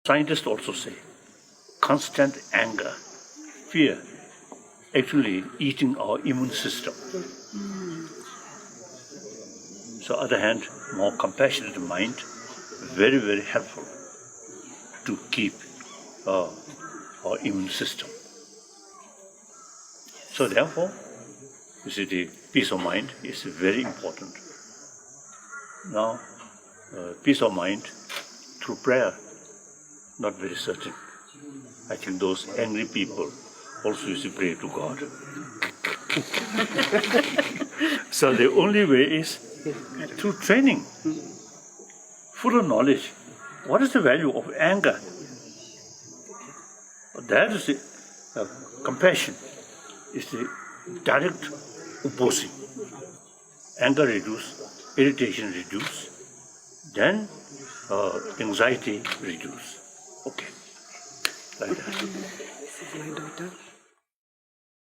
Scientists also say constant anger, fear, actually eating our immune system. So, on the other hand, more compassionate mind, very, very helpful to keep our immune system. So, therefore, you see, the peace of mind is very important. Now, peace of mind through prayer, not very certain. I think those angry people also used to pray to God. So the only way is through training, full of knowledge. What is the value of anger? That is the compassion, is the direct opposing. Anger reduce, irritation reduce, then anxiety reduce. Okay, like that. This is my daughter.